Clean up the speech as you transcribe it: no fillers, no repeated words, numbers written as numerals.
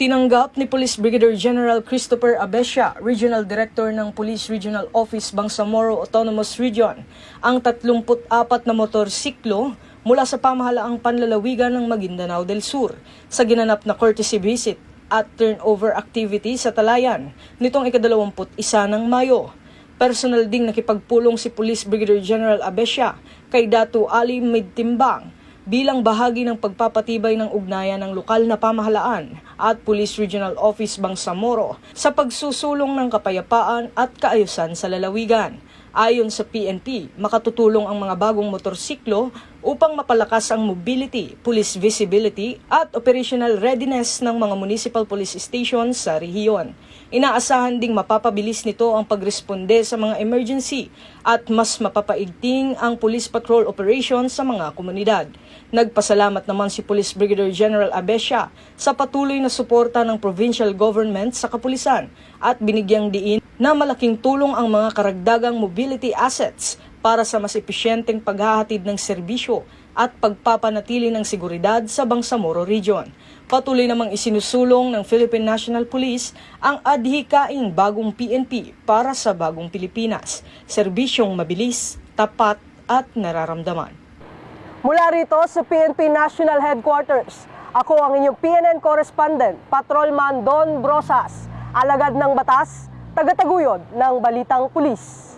Tinanggap ni Police Brigadier General Christopher Abescia, Regional Director ng Police Regional Office Bangsamoro Autonomous Region, ang 34 na motorsiklo mula sa pamahalaang panlalawigan ng Maguindanao del Sur sa ginanap na courtesy visit at turnover activity sa Talayan nitong ika-21 ng Mayo. Personal ding nakipagpulong si Police Brigadier General Abescia kay Datu Ali Midtimbang bilang bahagi ng pagpapatibay ng ugnayan ng lokal na pamahalaan at Police Regional Office Bangsamoro sa pagsusulong ng kapayapaan at kaayusan sa lalawigan. Ayon sa PNP, makatutulong ang mga bagong motorsiklo upang mapalakas ang mobility, police visibility at operational readiness ng mga municipal police stations sa rehiyon. Inaasahan ding mapapabilis nito ang pagresponde sa mga emergency at mas mapapaigting ang police patrol operations sa mga komunidad. Nagpasalamat naman si Police Brigadier General Abescia sa patuloy na suporta ng provincial government sa kapulisan at binigyang diin na malaking tulong ang mga karagdagang mobility assets para sa mas episyenteng paghahatid ng serbisyo at pagpapanatili ng seguridad sa Bangsamoro Region. Patuloy namang isinusulong ng Philippine National Police ang adhikaing bagong PNP para sa bagong Pilipinas, serbisyong mabilis, tapat at nararamdaman. Mula rito sa PNP National Headquarters, ako ang inyong PNN correspondent, Patrolman Don Brosas, alagad ng batas, tagataguyod ng Balitang Pulis.